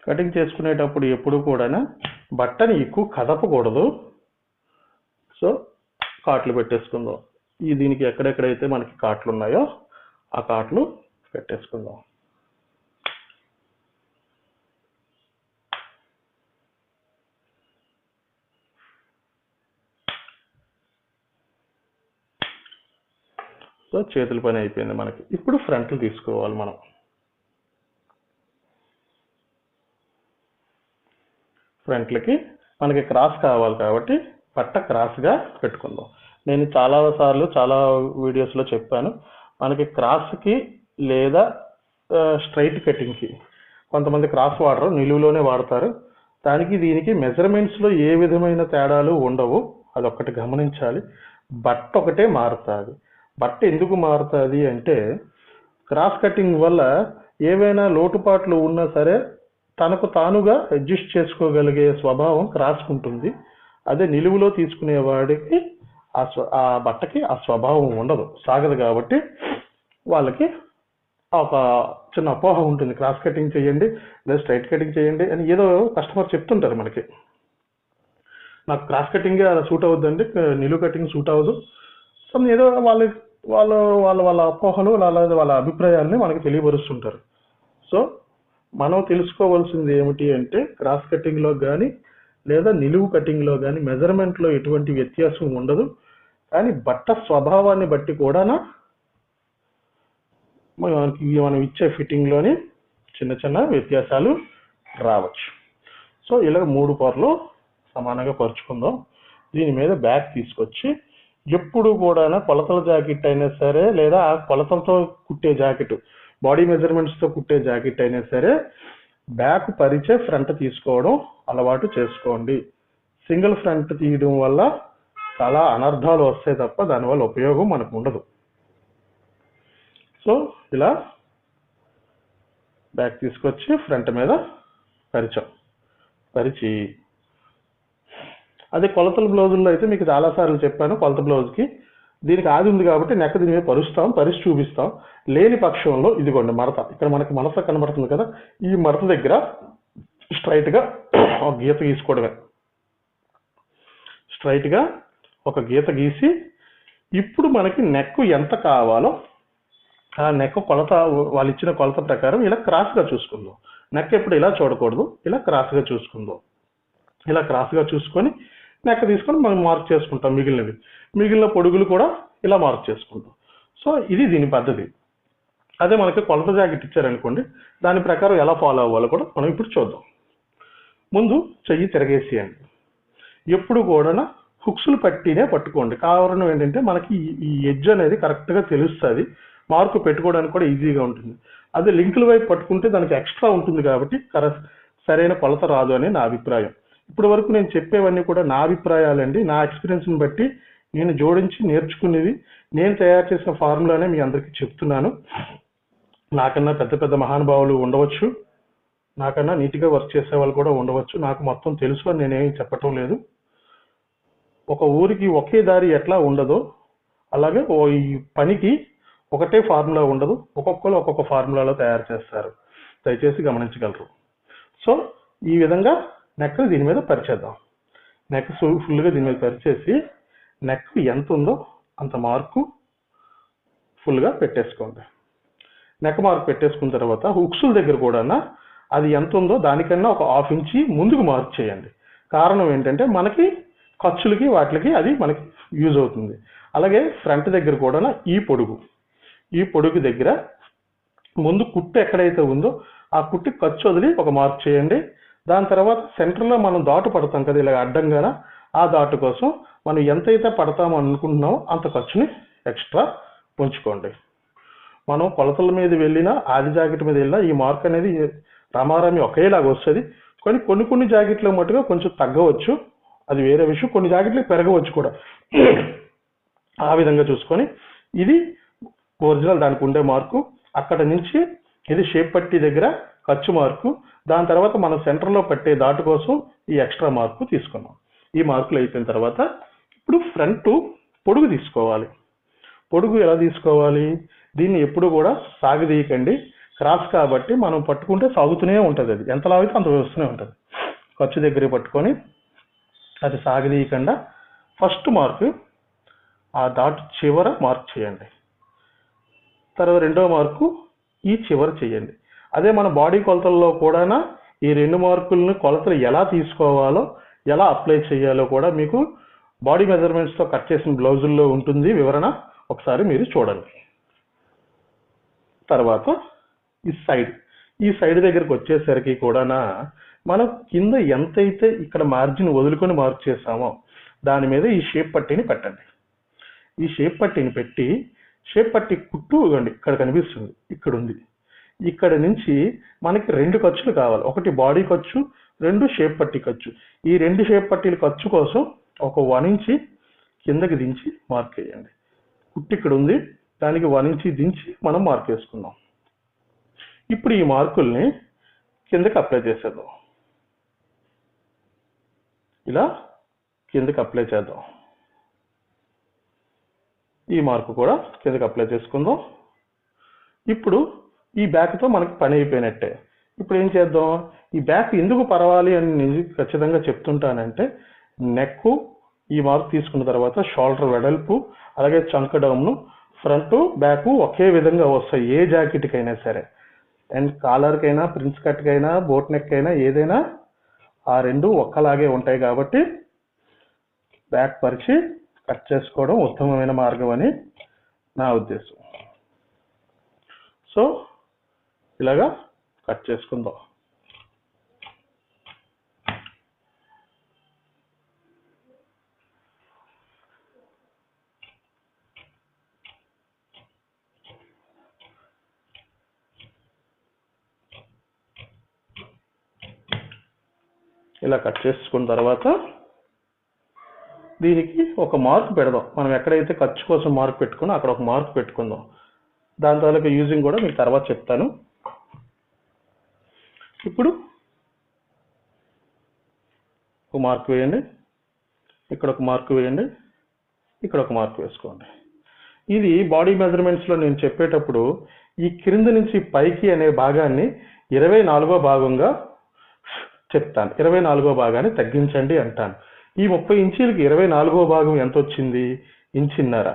కటింగ్ చేసుకునేటప్పుడు ఎప్పుడు కూడా బట్టని ఎక్కువ కదపకూడదు. సో కాట్లు పెట్టేసుకుందాం. దీనికి ఎక్కడెక్కడైతే మనకి కాట్లు ఉన్నాయో ఆ కాట్లు పెట్టేసుకుందాం. సో చేతుల పని అయిపోయింది మనకి. ఇప్పుడు ఫ్రంట్లు తీసుకోవాలి మనం. ఫ్రంట్లకి మనకి క్రాస్ కావాలి కాబట్టి పట్ట క్రాస్గా పెట్టుకుందాం. నేను చాలాసార్లు చాలా వీడియోస్లో చెప్పాను, మనకి క్రాస్కి లేదా స్ట్రైట్ కటింగ్కి కొంతమంది క్రాస్ వాడరు, నిలువులోనే వాడతారు. దానికి దీనికి మెజర్మెంట్స్లో ఏ విధమైన తేడాలు ఉండవు, అదొక్కటి గమనించాలి. బట్ట ఒకటే మారుతుంది. బట్ట ఎందుకు మారుతుంది అంటే క్రాస్ కటింగ్ వల్ల ఏవైనా లోటుపాట్లు ఉన్నా సరే తనకు తానుగా అడ్జస్ట్ చేసుకోగలిగే స్వభావం క్రాస్కుంటుంది. అదే నిలువులో తీసుకునే వాడికి ఆ బట్టకి ఆ స్వభావం ఉండదు, సాగదు. కాబట్టి వాళ్ళకి ఒక చిన్న అపోహ ఉంటుంది, క్రాస్ కటింగ్ చేయండి లేదా స్ట్రైట్ కటింగ్ చేయండి అని ఏదో కస్టమర్ చెప్తుంటారు మనకి. నాకు క్రాస్ కటింగే అలా సూట్ అవుతుందండి, నిలువు కటింగ్ సూట్ అవ్వదు. సో ఏదో వాళ్ళ వాళ్ళ వాళ్ళ అపోహలు వాళ్ళ అభిప్రాయాలని మనకి తెలియపరుస్తుంటారు. సో మనం తెలుసుకోవాల్సింది ఏమిటి అంటే క్రాస్ కటింగ్లో కానీ లేదా నిలువు కటింగ్లో కానీ మెజర్మెంట్లో ఎటువంటి వ్యత్యాసం ఉండదు. కానీ బట్ట స్వభావాన్ని బట్టి కూడా మనం ఇచ్చే ఫిట్టింగ్లోని చిన్న చిన్న వ్యత్యాసాలు రావచ్చు. సో ఇలా 3 పొరలు సమానంగా పరుచుకుందాం. దీని మీద బ్యాక్ తీసుకొచ్చి ఎప్పుడు కూడా కొలతల జాకెట్ అయినా సరే లేదా కొలతలతో కుట్టే జాకెట్, బాడీ మెజర్మెంట్స్తో కుట్టే జాకెట్ అయినా సరే బ్యాక్ పరిచే ఫ్రంట్ తీసుకోవడం అలవాటు చేసుకోండి. సింగిల్ ఫ్రంట్ తీయడం వల్ల చాలా అనర్థాలు వస్తాయి తప్ప దానివల్ల ఉపయోగం మనకు ఉండదు. సో ఇలా బ్యాక్ తీసుకొచ్చి ఫ్రంట్ మీద పరిచి అదే కొలతల బ్లౌజుల్లో అయితే మీకు చాలాసార్లు చెప్పాను. కొలత బ్లౌజ్కి దీనికి ఆది ఉంది కాబట్టి నెక్ దీని మీద పరిచి చూపిస్తాం. లేని పక్షంలో ఇదిగోండి మడత, ఇక్కడ మనకి మడత కనబడుతుంది కదా, ఈ మడత దగ్గర స్ట్రైట్గా ఒక గీత గీసుకోవడమే. స్ట్రైట్గా ఒక గీత గీసి ఇప్పుడు మనకి నెక్ ఎంత కావాలో ఆ నెక్ కొలత, వాళ్ళు ఇచ్చిన కొలత ప్రకారం ఇలా క్రాస్గా చూసుకుందాం. నెక్ ఎప్పుడు ఇలా చూడకూడదు, ఇలా క్రాస్గా చూసుకుందాం. ఇలా క్రాస్గా చూసుకొని నెక్ తీసుకొని మనం మార్క్ చేసుకుంటాం. మిగిలిన పొడుగులు కూడా ఇలా మార్క్ చేసుకుంటాం. సో ఇది దీని పద్ధతి. అదే మనకి కొలత జాకెట్ ఇచ్చారనుకోండి, దాని ప్రకారం ఎలా ఫాలో అవ్వాలో కూడా మనం ఇప్పుడు చూద్దాం. ముందు చెయ్యి తిరగేసేయండి. ఎప్పుడు కూడా హుక్స్లు పట్టుకోండి. కారణం ఏంటంటే మనకి ఈ ఎడ్జ్ అనేది కరెక్ట్గా తెలుస్తుంది, మార్కు పెట్టుకోవడానికి కూడా ఈజీగా ఉంటుంది. అదే లింకుల వైపు పట్టుకుంటే దానికి ఎక్స్ట్రా ఉంటుంది కాబట్టి సరైన కొలత రాదు అని నా అభిప్రాయం. ఇప్పటి వరకు నేను చెప్పేవన్నీ కూడా నా అభిప్రాయాలండి, నా ఎక్స్పీరియన్స్ని బట్టి నేను జోడించి నేర్చుకునేది, నేను తయారు చేసిన ఫార్ములానే మీ అందరికీ చెప్తున్నాను. నాకన్నా పెద్ద మహానుభావులు ఉండవచ్చు, నాకన్నా నీట్గా వర్క్ చేసే వాళ్ళు కూడా ఉండవచ్చు. నాకు మొత్తం తెలుసు అని నేనేమి చెప్పటం లేదు. ఒక ఊరికి ఒకే దారి ఎట్లా ఉండదో అలాగే ఈ పనికి ఒకటే ఫార్ములా ఉండదు, ఒక్కొక్కరు ఒక్కొక్క ఫార్ములాలో తయారు చేస్తారు. దయచేసి గమనించగలరు. సో ఈ విధంగా నెక్ దీని మీద పరిచేద్దాం. నెక్ ఫుల్గా దీని మీద పరిచేసి నెక్ ఎంత ఉందో అంత మార్కు ఫుల్గా పెట్టేసుకోండి. నెక్ మార్క్ పెట్టేసుకున్న తర్వాత హుక్స్ల దగ్గర కూడా అది ఎంత ఉందో దానికన్నా ఒక 1/2 ఇంచి ముందుకు మార్క్ చేయండి. కారణం ఏంటంటే మనకి ఖర్చులకి వాటికి అది మనకి యూజ్ అవుతుంది. అలాగే ఫ్రంట్ దగ్గర కూడా ఈ పొడుగు దగ్గర ముందు కుట్టు ఎక్కడైతే ఉందో ఆ కుట్టి ఖర్చు వదిలి ఒక మార్క్ చేయండి. దాని తర్వాత సెంటర్లో మనం దాటు పడతాం కదా ఇలా అడ్డంగా, ఆ దాటు కోసం మనం ఎంతైతే పడతామో అనుకుంటున్నామో అంత ఖర్చుని ఎక్స్ట్రా ఉంచుకోండి. మనం కొలతల మీద వెళ్ళినా ఆది జాకెట్ మీద వెళ్ళినా ఈ మార్క్ అనేది రామారామి ఒకేలాగా వస్తుంది. కానీ కొన్ని జాకెట్లో మటుగా కొంచెం తగ్గవచ్చు, అది వేరే విషయం. కొన్ని జాకెట్లు పెరగవచ్చు కూడా. ఆ విధంగా చూసుకొని ఇది ఒరిజినల్ దానికి ఉండే మార్కు. అక్కడ నుంచి ఇది షేప్ పట్టి దగ్గర ఖర్చు మార్కు. దాని తర్వాత మనం సెంటర్లో పట్టే దాటు కోసం ఈ ఎక్స్ట్రా మార్కు తీసుకున్నాం. ఈ మార్కులు అయిపోయిన తర్వాత ఇప్పుడు ఫ్రంట్ పొడుగు తీసుకోవాలి. పొడుగు ఎలా తీసుకోవాలి? దీన్ని ఎప్పుడు కూడా సాగదీయకండి. క్రాస్ కాబట్టి మనం పట్టుకుంటే సాగుతూనే ఉంటుంది. అది ఎంత లాగితే అంత వస్తూనే ఉంటుంది. ఖర్చు దగ్గర పట్టుకొని అది సాగదీయకుండా ఫస్ట్ మార్కు ఆ దాటు చివర మార్క్ చేయండి. తర్వాత రెండో మార్కు ఈ చివర చేయండి. అదే మన బాడీ కొలతల్లో కూడా ఈ 2 మార్కులను కొలతలు ఎలా తీసుకోవాలో, ఎలా అప్లై చేయాలో కూడా మీకు బాడీ మెజర్మెంట్స్తో కట్ చేసిన బ్లౌజుల్లో ఉంటుంది వివరణ. ఒకసారి మీరు చూడండి. తర్వాత ఈ సైడ్ దగ్గరకు వచ్చేసరికి కూడా మనం కింద ఎంతైతే ఇక్కడ మార్జిన్ వదులుకొని మార్క్ చేసామో దాని మీద ఈ షేప్ పట్టీని పెట్టండి. ఈ షేప్ పట్టీని పెట్టి షేప్ పట్టీ కుట్టు ఇక్కడ కనిపిస్తుంది, ఇక్కడ ఉంది. ఇక్కడ నుంచి మనకి 2 ఖర్చులు కావాలి. ఒకటి బాడీ ఖర్చు, 2 షేప్ పట్టీ ఖర్చు. ఈ 2 షేప్ పట్టీల ఖర్చు కోసం ఒక 1 ఇంచి కిందకి దించి మార్క్ వేయండి. కుట్టు ఇక్కడ ఉంది, దానికి 1 ఇంచి దించి మనం మార్క్ వేసుకుందాం. ఇప్పుడు ఈ మార్కుల్ని కిందకి అప్లై చేసేద్దాం. ఇలా కిందకి అప్లై చేద్దాం. ఈ మార్కు కూడా కిందకి అప్లై చేసుకుందాం. ఇప్పుడు ఈ బ్యాక్తో మనకి పని అయిపోయినట్టే. ఇప్పుడు ఏం చేద్దాం? ఈ బ్యాక్ ఎందుకు పరవాలి అని నేను ఖచ్చితంగా చెప్తుంటానంటే, నెక్ ఈ మార్క్ తీసుకున్న తర్వాత షోల్డర్ వెడల్పు, అలాగే చంక డౌన్, ఫ్రంట్ బ్యాక్ ఒకే విధంగా వస్తాయి ఏ జాకెట్కైనా సరే. అండ్ కాలర్కైనా, ప్రిన్స్ కట్కైనా, బోట్ నెక్ అయినా ఏదైనా ఆ 2 ఒక్కలాగే ఉంటాయి. కాబట్టి బ్యాక్ పరిచి కట్ చేసుకోవడం ఉత్తమమైన మార్గం అని నా ఉద్దేశం. సో ఇలాగా కట్ చేసుకుందాం. ఇలా కట్ చేసుకున్న తర్వాత దీనికి ఒక మార్క్ పెడదాం. మనం ఎక్కడైతే ఖర్చు కోసం మార్క్ పెట్టుకున్నా అక్కడ ఒక మార్క్ పెట్టుకుందాం. దాని తాలూకా యూజింగ్ కూడా మీకు తర్వాత చెప్తాను. ఇప్పుడు ఒక మార్క్ వేయండి, ఇక్కడ ఒక మార్క్ వేయండి, ఇక్కడ ఒక మార్క్ వేసుకోండి. ఇది బాడీ మెజర్మెంట్స్లో నేను చెప్పేటప్పుడు ఈ క్రింద నుంచి పైకి అనే భాగాన్ని 24వ భాగంగా చెప్తాను. 24వ భాగాన్ని తగ్గించండి అంటాను. ఈ 30 ఇంచీలకి 24వ భాగం ఎంత వచ్చింది? ఇంచున్నర.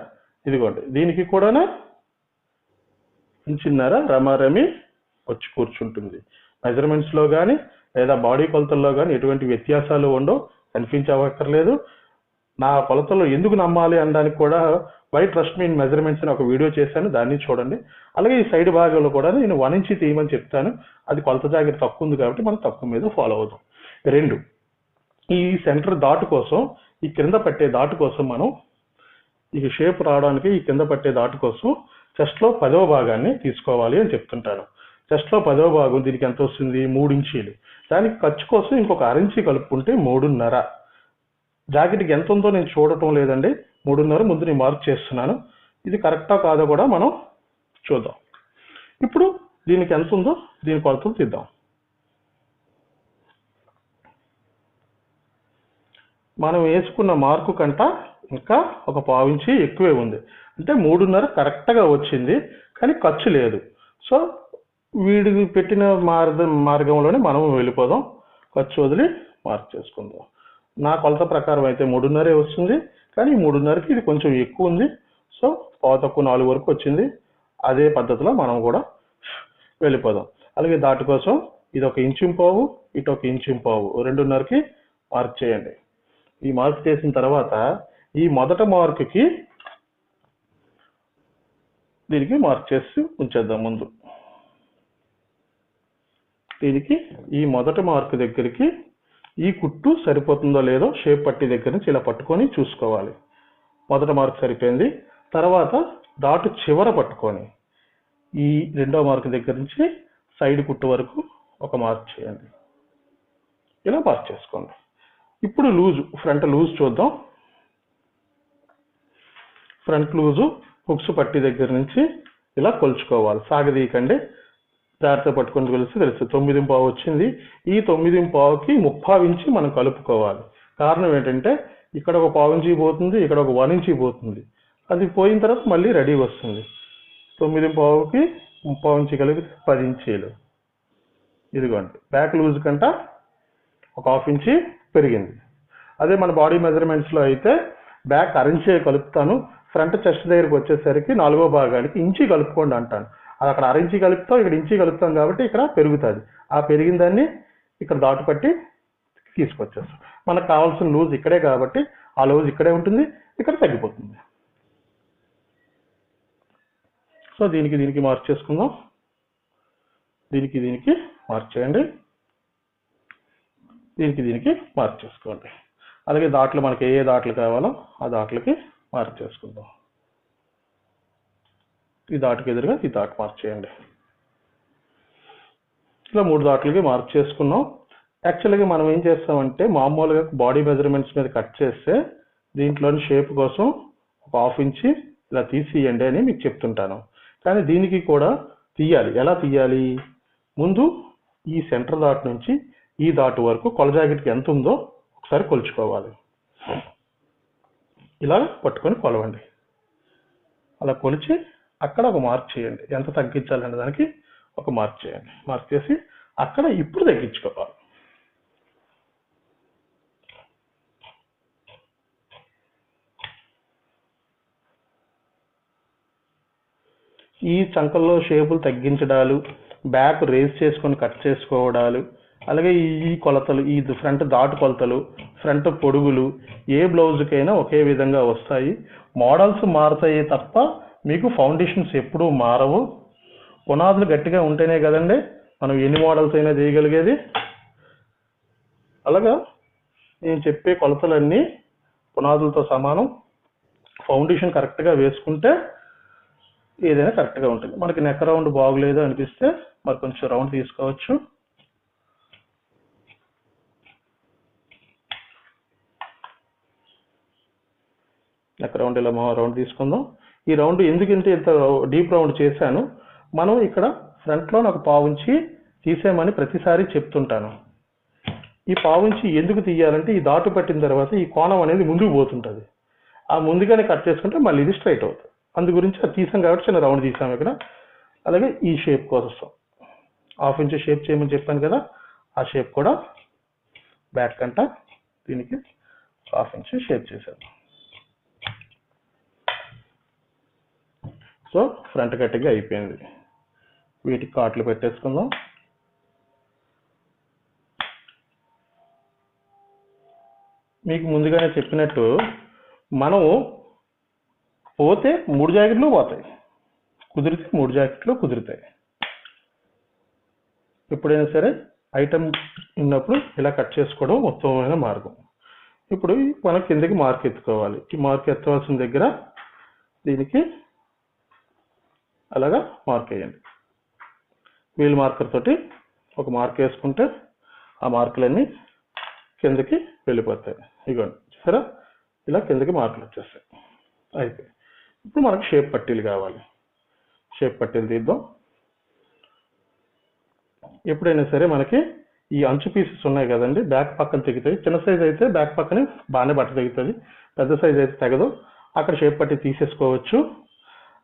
ఇదిగోండి, దీనికి కూడా ఇంచున్నర రమారమి వచ్చి కూర్చుంటుంది. మెజర్మెంట్స్లో కానీ లేదా బాడీ కొలతల్లో కానీ ఎటువంటి వ్యత్యాసాలు ఉండవు, కనిపించవక్కర్లేదు. నా కొలతలు ఎందుకు నమ్మాలి అనడానికి కూడా why trust me in measurements అని ఒక వీడియో చేశాను, దాన్ని చూడండి. అలాగే ఈ సైడ్ భాగంలో కూడా నేను 1 ఇంచ్ తీయమని చెప్తాను. అది కొలత జాగ్రత్త తక్కువ ఉంది కాబట్టి మనం తక్కువ మీద ఫాలో అవుతాం. 2, ఈ సెంటర్ దాటు కోసం, ఈ కింద పట్టే దాటు కోసం మనం ఈ షేప్ రావడానికి ఈ కింద పట్టే దాటు కోసం చెస్ట్లో 10వ భాగాన్ని తీసుకోవాలి అని చెప్తుంటాను. చెస్ట్లో 10వ భాగం దీనికి ఎంత వస్తుంది? 3 ఇంచీలు. దానికి ఖర్చు కోసం ఇంకొక 1 ఇంచ్ కలుపుకుంటే 3.5. జాకెట్కి ఎంత ఉందో నేను చూడటం లేదండి, 3.5 ముందు నేను మార్క్ చేస్తున్నాను. ఇది కరెక్టా కాదో కూడా మనం చూద్దాం. ఇప్పుడు దీనికి ఎంత ఉందో దీని కొలతలు తీద్దాం. మనం వేసుకున్న మార్కు కంట ఇంకా ఒక 1/4 ఇంచ్ ఎక్కువే ఉంది, అంటే 3.5 కరెక్ట్గా వచ్చింది, కానీ ఖర్చు లేదు. సో వీడికి పెట్టిన మార్గంలోనే మనం వెళ్ళిపోదాం. ఖర్చు వదిలి మార్క్ చేసుకుందాం. నా కొలత ప్రకారం అయితే 3.5 వస్తుంది, కానీ 3.5కి ఇది కొంచెం ఎక్కువ ఉంది. సో 4 వరకు వచ్చింది. అదే పద్ధతిలో మనం కూడా వెళ్ళిపోదాం. అలాగే దాటి కోసం ఇది 1 ఇంచు పావు, ఇటు 1 ఇంచు పావు, 2.5కి మార్క్ చేయండి. ఈ మార్క్ చేసిన తర్వాత ఈ మొదట మార్కుకి దీనికి మార్క్ చేసి ఉంచేద్దాం. ముందు దీనికి ఈ మొదటి మార్క్ దగ్గరికి ఈ కుట్టు సరిపోతుందో లేదో షేప్ పట్టి దగ్గర నుంచి ఇలా పట్టుకొని చూసుకోవాలి. మొదటి మార్క్ సరిపోయింది. తర్వాత డాట్ చివర పట్టుకొని ఈ 2వ మార్క్ దగ్గర నుంచి సైడ్ కుట్టు వరకు ఒక మార్క్ చేయండి. ఇలా మార్క్ చేసుకోండి. ఇప్పుడు లూజు, ఫ్రంట్ లూజ్ చూద్దాం. ఫ్రంట్ లూజు హుక్స్ పట్టి దగ్గర నుంచి ఇలా కొలుచుకోవాలి. సాగదీయకండి, జాగ్రత్త పట్టుకొని తెలుసు 9.5 వచ్చింది. ఈ 9.5కి 3/4 ఇంచ్ మనం కలుపుకోవాలి. కారణం ఏంటంటే ఇక్కడ ఒక 1/4 ఇంచ్ పోతుంది, ఇక్కడ ఒక 1 ఇంచ్ పోతుంది. అది పోయిన తర్వాత మళ్ళీ రెడీ వస్తుంది. 9.5కి 3/4 ఇంచ్ కలిపి 10 ఇంచీలు. ఇదిగోండి, బ్యాక్ లూజ్ కంట ఒక 1/2 ఇంచ్ పెరిగింది. అదే మన బాడీ మెజర్మెంట్స్లో అయితే బ్యాక్ 1/2 ఇంచ్ కలుపుతాను, ఫ్రంట్ చెస్ట్ దగ్గరికి వచ్చేసరికి 4వ భాగానికి ఇంచి కలుపుకోండి అంటాను. అది అక్కడ 1/2 ఇంచ్ కలుపుతాం, ఇక్కడ ఇంచి కలుపుతాం కాబట్టి ఇక్కడ పెరుగుతుంది. ఆ పెరిగిన దాన్ని ఇక్కడ దాటు పట్టి తీసుకొచ్చేస్తాం. మనకు కావాల్సిన లూజ్ ఇక్కడే కాబట్టి ఆ లూజ్ ఇక్కడే ఉంటుంది, ఇక్కడ తగ్గిపోతుంది. సో దీనికి మార్క్ చేసుకుందాం. దీనికి మార్క్ చేయండి, దీనికి మార్క్ చేసుకోండి. అలాగే దాట్లు మనకి ఏ దాట్లు కావాలో ఆ దాట్లకి మార్క్ చేసుకుందాం. ఈ దాటుకి ఎదురుగా ఈ దాటు మార్క్ చేయండి. ఇలా 3 దాట్లకి మార్క్ చేసుకున్నాం. యాక్చువల్గా మనం ఏం చేస్తామంటే మామూలుగా బాడీ మెజర్మెంట్స్ మీద కట్ చేస్తే దీంట్లోని షేప్ కోసం ఒక 1/2 ఇంచ్ ఇలా తీసియండి అని మీకు చెప్తుంటాను. కానీ దీనికి కూడా తీయాలి. ఎలా తీయాలి? ముందు ఈ సెంటర్ దాట్ నుంచి ఈ దాటు వరకు కొల జాకెట్కి ఎంత ఉందో ఒకసారి కొలుచుకోవాలి. ఇలా పట్టుకొని కొలవండి. అలా కొలిచి అక్కడ ఒక మార్క్ చేయండి. ఎంత తగ్గించాలనే దానికి ఒక మార్క్ చేయండి. మార్క్ చేసి అక్కడ ఇప్పుడు తగ్గించుకోవాలి. ఈ చంకల్లో షేపులు తగ్గించడాలు, బ్యాక్ రేస్ చేసుకొని కట్ చేసుకోవడాలు, అలాగే ఈ కొలతలు, ఈ ఫ్రంట్ దాటు కొలతలు, ఫ్రంట్ పొడుగులు ఏ బ్లౌజ్కైనా ఒకే విధంగా వస్తాయి. మోడల్స్ మారుతాయి తప్ప మీకు ఫౌండేషన్స్ ఎప్పుడూ మారవు. పునాదులు గట్టిగా ఉంటేనే కదండి మనం ఎన్ని మోడల్స్ అయినా చేయగలిగేది. అలాగా నేను చెప్పే కొలతలన్నీ పునాదులతో సమానం. ఫౌండేషన్ కరెక్ట్గా వేసుకుంటే ఏదైనా కరెక్ట్గా ఉంటుంది. మనకి నెక్ రౌండ్ బాగులేదు అనిపిస్తే మరి కొంచెం రౌండ్ తీసుకోవచ్చు. నెక్ రౌండ్ ఇలా రౌండ్ తీసుకుందాం. ఈ రౌండ్ ఎందుకంటే ఇంత డీప్ రౌండ్ చేశాను, మనం ఇక్కడ ఫ్రంట్లో నాకు పావుంచి తీసేయమని ప్రతిసారి చెప్తుంటాను. ఈ పావుంచి ఎందుకు తీయాలంటే ఈ దాటు పట్టిన తర్వాత ఈ కోణం అనేది ముందుకు పోతుంటుంది. ఆ ముందుగానే కట్ చేసుకుంటే మళ్ళీ ఇది స్ట్రైట్ అవుతుంది. అందు గురించి అది తీసాం కాబట్టి చిన్న రౌండ్ తీసాం ఇక్కడ. అలాగే ఈ షేప్ కోసం 1/2 ఇంచ్ షేప్ చేయమని చెప్పాను కదా, ఆ షేప్ కూడా బ్యాక్ అంట దీనికి 1/2 ఇంచ్ షేప్ చేశాను. సో ఫ్రంట్ కటింగ్ అయిపోయింది. వీటికి కాట్లు పెట్టేసుకుందాం. మీకు ముందుగానే చెప్పినట్టు మనం పోతే 3 జాకెట్లు పోతాయి, కుదిరితే 3 జాకెట్లు కుదురుతాయి. ఎప్పుడైనా సరే ఐటమ్ ఉన్నప్పుడు ఇలా కట్ చేసుకోవడం ఉత్తమమైన మార్గం. ఇప్పుడు మనం కిందకి మార్క్ ఎత్తుకోవాలి. ఈ మార్క్ ఎత్తవలసిన దగ్గర దీనికి అలాగా మార్క్ వేయండి. వీల్ మార్కర్ తోటి ఒక మార్క్ వేసుకుంటే ఆ మార్కులన్నీ కిందకి వెళ్ళిపోతాయి. ఇదిగోండి సరే, ఇలా కిందకి మార్కులు వచ్చేస్తాయి. అయిపోయి ఇప్పుడు మనకు షేప్ పట్టీలు కావాలి. షేప్ పట్టీలు తీద్దాం. ఎప్పుడైనా సరే మనకి ఈ అంచు పీసెస్ ఉన్నాయి కదండి, బ్యాక్ పక్కన తెగుతాయి. చిన్న సైజ్ అయితే బ్యాక్ పక్కనే బాగానే బట్ట తెగుతుంది, పెద్ద సైజ్ అయితే తెగదు. అక్కడ షేప్ పట్టీ తీసేసుకోవచ్చు.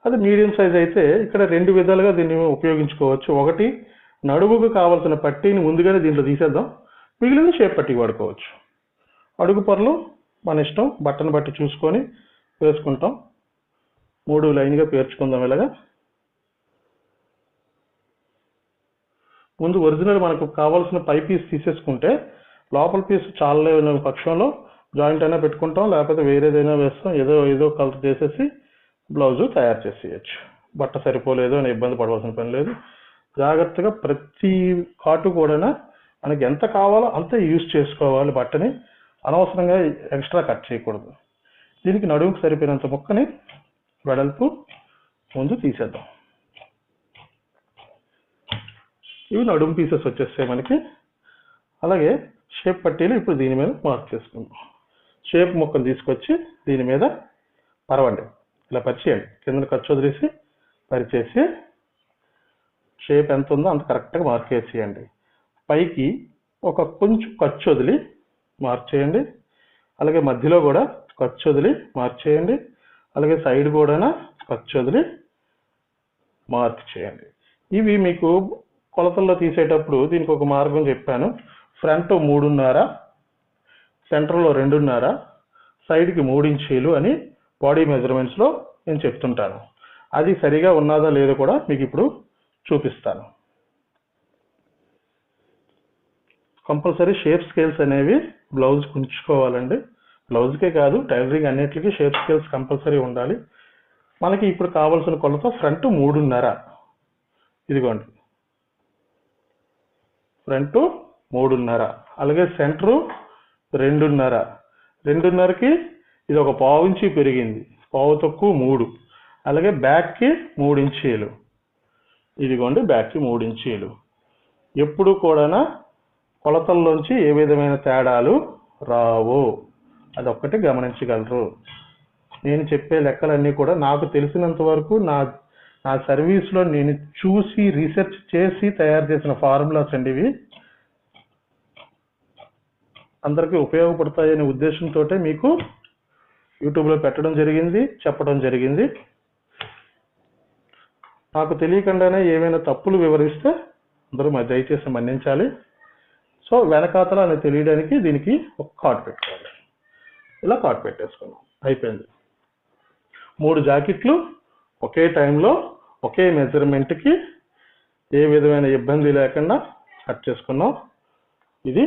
అది మీడియం సైజ్ అయితే ఇక్కడ 2 విధాలుగా దీన్ని ఉపయోగించుకోవచ్చు. ఒకటి, నడుముకు కావాల్సిన పట్టీని ముందుగానే దీంట్లో తీసేద్దాం, మిగిలిన షేప్ పట్టీ వాడుకోవచ్చు. అడుగు పొరలు మన ఇష్టం, బట్టను బట్టి చూసుకొని వేసుకుంటాం. 3 లైన్గా పేర్చుకుందాం. ఇలాగా ముందు ఒరిజినల్ మనకు కావాల్సిన పై పీస్ తీసేసుకుంటే లోపల పీస్ చాలా పక్షంలో జాయింట్ అయినా పెట్టుకుంటాం, లేకపోతే వేరేదైనా వేస్తాం. ఏదో కలర్ చేసేసి బ్లౌజు తయారు చేసేయచ్చు. బట్ట సరిపోలేదు అని ఇబ్బంది పడవలసిన పని లేదు. జాగ్రత్తగా ప్రతి కాటు కూడా మనకి ఎంత కావాలో అంత యూజ్ చేసుకోవాలి. బట్టని అనవసరంగా ఎక్స్ట్రా కట్ చేయకూడదు. దీనికి నడుముకు సరిపోయినంత ముక్కని వెడల్పు ముందు తీసేద్దాం. ఇవి నడుము పీసెస్ వచ్చేస్తాయి మనకి. అలాగే షేప్ పట్టీలు ఇప్పుడు దీని మీద మార్క్ చేసుకుందాం. షేప్ ముక్కలు తీసుకొచ్చి దీని మీద పరవండి, ఇలా పరిచేయండి. కింద ఖర్చు వదిలేసి పరిచేసి షేప్ ఎంత ఉందో అంత కరెక్ట్గా మార్క్ చేసేయండి. పైకి ఒక కొంచెం ఖర్చు వదిలి మార్క్ చేయండి. అలాగే మధ్యలో కూడా ఖర్చు వదిలి మార్క్ చేయండి. అలాగే సైడ్ కూడా ఖర్చు వదిలి మార్క్ చేయండి. ఇవి మీకు కొలతల్లో తీసేటప్పుడు దీనికి ఒక మార్గం చెప్పాను. ఫ్రంట్ 3.5, సెంటర్లో 2.5, సైడ్కి 3 ఇంచీలు అని బాడీ మెజర్మెంట్స్లో నేను చెప్తుంటాను. అది సరిగా ఉన్నదా లేదో కూడా మీకు ఇప్పుడు చూపిస్తాను. కంపల్సరీ షేప్ స్కేల్స్ అనేవి బ్లౌజ్కి ఉంచుకోవాలండి. బ్లౌజ్కే కాదు, టైలరింగ్ అన్నిటికీ షేప్ స్కేల్స్ కంపల్సరీ ఉండాలి. మనకి ఇప్పుడు కావాల్సిన కొలత ఫ్రంట్ 3.5. ఇదిగోండి ఫ్రంట్ 3.5, అలాగే సెంటరు 2.5. 2.5కి ఇది ఒక పావు ఇంచి పెరిగింది, పావు తక్కువ 3. అలాగే బ్యాక్కి 3 ఇంచీలు. ఇదిగోండి బ్యాక్కి 3 ఇంచీలు. ఎప్పుడు కూడా కొలతల్లోంచి ఏ విధమైన తేడాలు రావు, అదొక్కటి గమనించగలరు. నేను చెప్పే లెక్కలన్నీ కూడా నాకు తెలిసినంత వరకు నా సర్వీస్లో నేను చూసి రీసెర్చ్ చేసి తయారు చేసిన ఫార్ములాస్ అండి. ఇవి అందరికీ ఉపయోగపడతాయనే ఉద్దేశంతో మీకు యూట్యూబ్లో పెట్టడం జరిగింది, చెప్పడం జరిగింది. నాకు తెలియకుండానే ఏమైనా తప్పులు వివరిస్తే అందరూ దయచేసి మన్నించాలి. సో వెనకాతల అని తెలియడానికి దీనికి ఒక కార్డ్ పెట్టుకోవాలి. ఇలా కార్డ్ పెట్టేసుకున్నాం, అయిపోయింది. 3 జాకెట్లు ఒకే టైంలో ఒకే మెజర్మెంట్కి ఏ విధమైన ఇబ్బంది లేకుండా కట్ చేసుకున్నాం. ఇది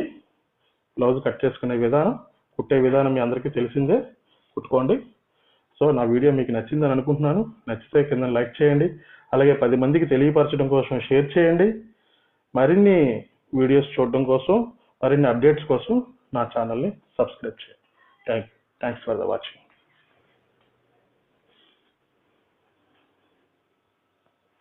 బ్లౌజ్ కట్ చేసుకునే విధానం, కుట్టే విధానం మీ అందరికీ తెలిసిందే. కుట్టుకోండి. సో నా వీడియో మీకు నచ్చిందని అనుకుంటున్నాను. నచ్చితే కింద లైక్ చేయండి. అలాగే 10 మందికి తెలియపరచడం కోసం షేర్ చేయండి. మరిన్ని వీడియోస్ చూడడం కోసం, మరిన్ని అప్డేట్స్ కోసం నా ఛానల్ని సబ్స్క్రైబ్ చేయండి. Thanks for the watching.